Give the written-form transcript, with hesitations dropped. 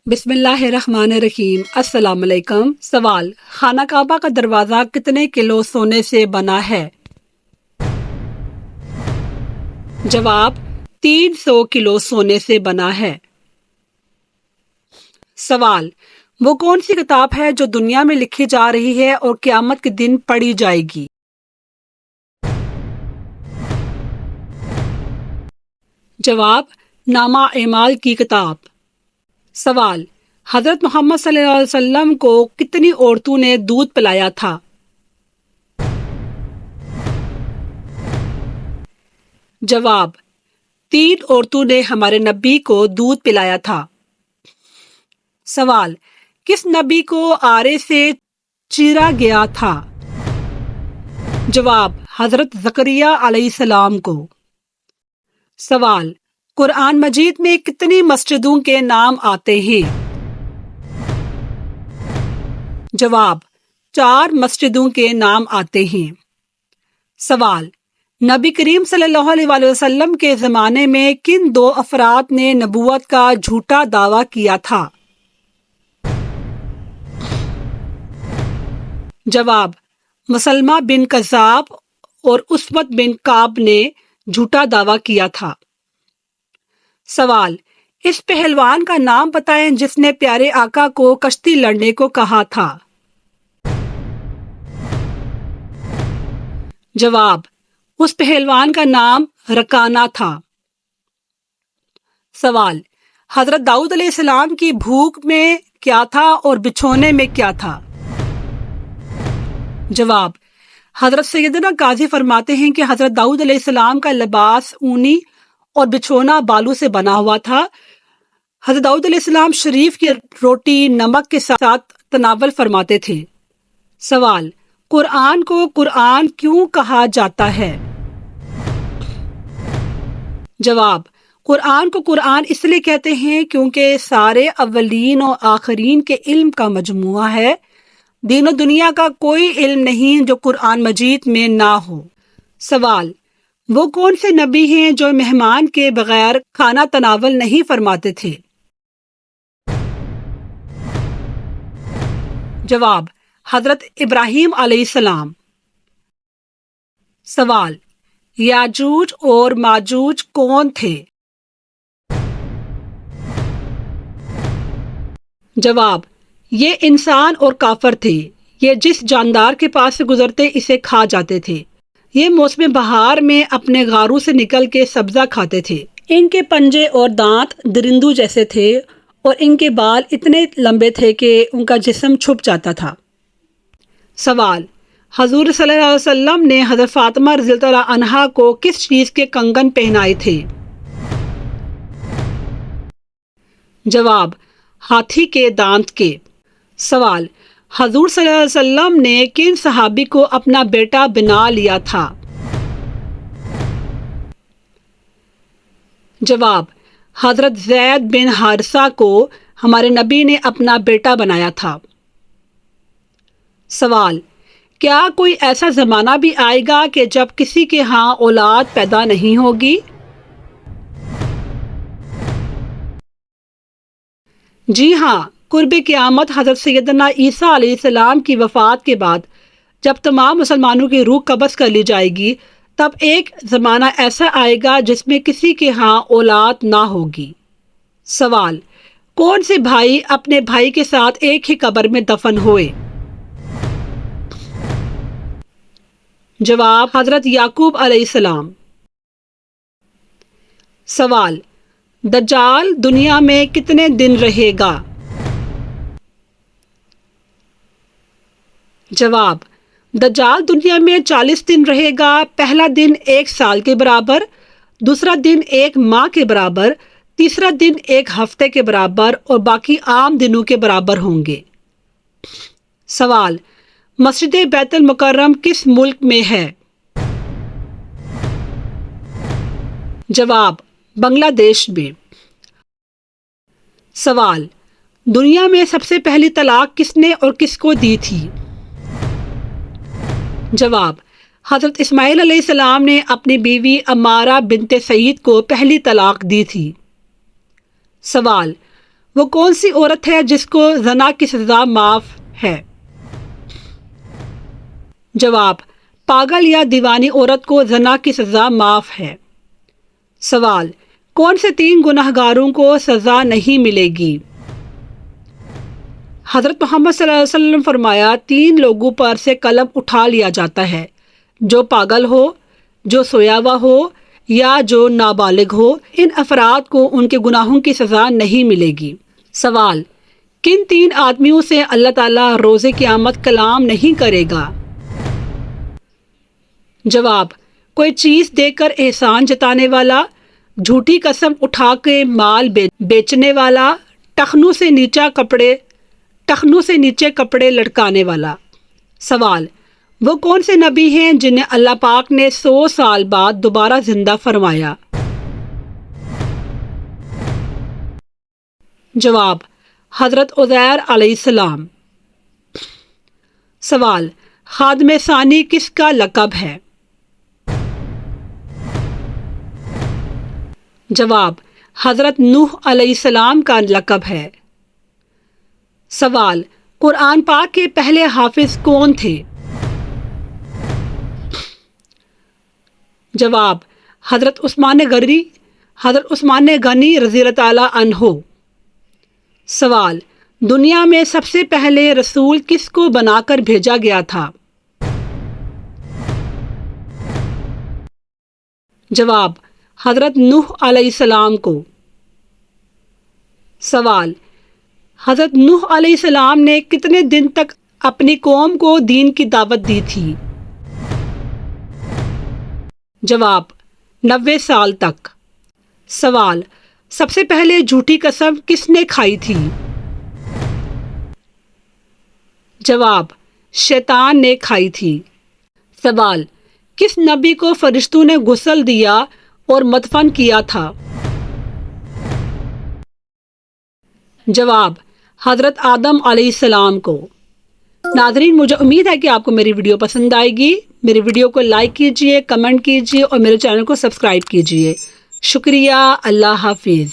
بسم اللہ الرحمن الرحیم۔ السلام علیکم۔ سوال: خانہ کعبہ کا دروازہ کتنے کلو سونے سے بنا ہے؟ جواب: 300 کلو سونے سے بنا ہے۔ سوال: وہ کون سی کتاب ہے جو دنیا میں لکھی جا رہی ہے اور قیامت کے دن پڑھی جائے گی؟ جواب: نامہ اعمال کی کتاب۔ سوال: حضرت محمد صلی اللہ علیہ وسلم کو کتنی عورتوں نے دودھ پلایا تھا؟ جواب: 3 عورتوں نے ہمارے نبی کو دودھ پلایا تھا۔ سوال: کس نبی کو آرے سے چیرا گیا تھا؟ جواب: حضرت زکریا علیہ السلام کو۔ سوال: قرآن مجید میں کتنی مسجدوں کے نام آتے ہیں؟ جواب: 4 مسجدوں کے نام آتے ہیں۔ سوال: نبی کریم صلی اللہ علیہ وآلہ وسلم کے زمانے میں کن 2 افراد نے نبوت کا جھوٹا دعویٰ کیا تھا؟ جواب: مسلمہ بن کذاب اور اسود بن کعب نے جھوٹا دعویٰ کیا تھا۔ سوال: اس پہلوان کا نام بتائیں جس نے پیارے آقا کو کشتی لڑنے کو کہا تھا۔ جواب: اس پہلوان کا نام رکانہ تھا۔ سوال: حضرت داؤد علیہ السلام کی بھوک میں کیا تھا اور بچھونے میں کیا تھا؟ جواب: حضرت سیدنا قاضی فرماتے ہیں کہ حضرت داؤد علیہ السلام کا لباس اونی اور بچھونا بالوں سے بنا ہوا تھا۔ حضرت داؤد علیہ السلام شریف کی روٹی نمک کے ساتھ تناول فرماتے تھے۔ سوال: قرآن کو قرآن کیوں کہا جاتا ہے؟ جواب: قرآن کو قرآن اس لیے کہتے ہیں کیونکہ سارے اولین و آخرین کے علم کا مجموعہ ہے۔ دین و دنیا کا کوئی علم نہیں جو قرآن مجید میں نہ ہو۔ سوال: وہ کون سے نبی ہیں جو مہمان کے بغیر کھانا تناول نہیں فرماتے تھے؟ جواب: حضرت ابراہیم علیہ السلام۔ سوال: یاجوج اور ماجوج کون تھے؟ جواب: یہ انسان اور کافر تھے۔ یہ جس جاندار کے پاس سے گزرتے اسے کھا جاتے تھے۔ یہ موسم بہار میں اپنے غاروں سے نکل کے سبزہ کھاتے تھے۔ ان کے پنجے اور دانت درندوں جیسے تھے اور ان کے بال اتنے لمبے تھے کہ ان کا جسم چھپ جاتا تھا۔ سوال: حضور صلی اللہ علیہ وسلم نے حضرت فاطمہ رضی اللہ عنہا کو کس چیز کے کنگن پہنائے تھے؟ جواب: ہاتھی کے دانت کے۔ سوال: حضور صلی اللہ علیہ وسلم نے کن صحابی کو اپنا بیٹا بنا لیا تھا؟ جواب: حضرت زید بن حارثہ کو ہمارے نبی نے اپنا بیٹا بنایا تھا۔ سوال: کیا کوئی ایسا زمانہ بھی آئے گا کہ جب کسی کے ہاں اولاد پیدا نہیں ہوگی؟ جی ہاں، قرب قیامت حضرت سیدنا عیسیٰ علیہ السلام کی وفات کے بعد جب تمام مسلمانوں کی روح قبض کر لی جائے گی تب ایک زمانہ ایسا آئے گا جس میں کسی کے ہاں اولاد نہ ہوگی۔ سوال: کون سے بھائی اپنے بھائی کے ساتھ ایک ہی قبر میں دفن ہوئے؟ جواب: حضرت یعقوب علیہ السلام۔ سوال: دجال دنیا میں کتنے دن رہے گا؟ جواب: دجال دنیا میں 40 دن رہے گا۔ پہلا دن 1 سال کے برابر، دوسرا دن 1 ماہ کے برابر، تیسرا دن 1 ہفتے کے برابر اور باقی عام دنوں کے برابر ہوں گے۔ سوال: مسجد بیت المکرم کس ملک میں ہے؟ جواب: بنگلہ دیش میں۔ سوال: دنیا میں سب سے پہلی طلاق کس نے اور کس کو دی تھی؟ جواب: حضرت اسماعیل علیہ السلام نے اپنی بیوی عمارہ بنت سعید کو پہلی طلاق دی تھی۔ سوال: وہ کون سی عورت ہے جس کو زنا کی سزا معاف ہے؟ جواب: پاگل یا دیوانی عورت کو زنا کی سزا معاف ہے۔ سوال: کون سے 3 گناہگاروں کو سزا نہیں ملے گی؟ حضرت محمد صلی اللہ علیہ وسلم فرمایا 3 لوگوں پر سے قلم اٹھا لیا جاتا ہے: جو پاگل ہو، جو سویا ہوا ہو یا جو نابالغ ہو۔ ان افراد کو ان کے گناہوں کی سزا نہیں ملے گی۔ سوال: کن 3 آدمیوں سے اللہ تعالیٰ روز قیامت کلام نہیں کرے گا؟ جواب: کوئی چیز دے کر احسان جتانے والا، جھوٹی قسم اٹھا کے مال بیچنے والا، ٹخنوں سے نیچے کپڑے لٹکانے والا۔ سوال: وہ کون سے نبی ہیں جنہیں اللہ پاک نے 100 سال بعد دوبارہ زندہ فرمایا؟ جواب: حضرت عزیر علیہ السلام۔ سوال: خادم ثانی کس کا لقب ہے؟ جواب: حضرت نوح علیہ السلام کا لقب ہے۔ سوال: قرآن پاک کے پہلے حافظ کون تھے؟ جواب: حضرت عثمان غنی رضی اللہ تعالیٰ عنہ۔ سوال: دنیا میں سب سے پہلے رسول کس کو بنا کر بھیجا گیا تھا؟ جواب: حضرت نوح علیہ السلام کو۔ سوال: حضرت نوح علیہ السلام نے کتنے دن تک اپنی قوم کو دین کی دعوت دی تھی؟ جواب: 90 سال تک۔ سوال: سب سے پہلے جھوٹی قسم کس نے کھائی تھی؟ جواب: شیطان نے کھائی تھی۔ سوال: کس نبی کو فرشتوں نے غسل دیا اور مدفن کیا تھا؟ جواب: حضرت آدم علیہ السلام کو۔ ناظرین، مجھے امید ہے کہ آپ کو میری ویڈیو پسند آئے گی۔ میری ویڈیو کو لائک کیجئے، کمنٹ کیجئے اور میرے چینل کو سبسکرائب کیجئے۔ شکریہ۔ اللہ حافظ۔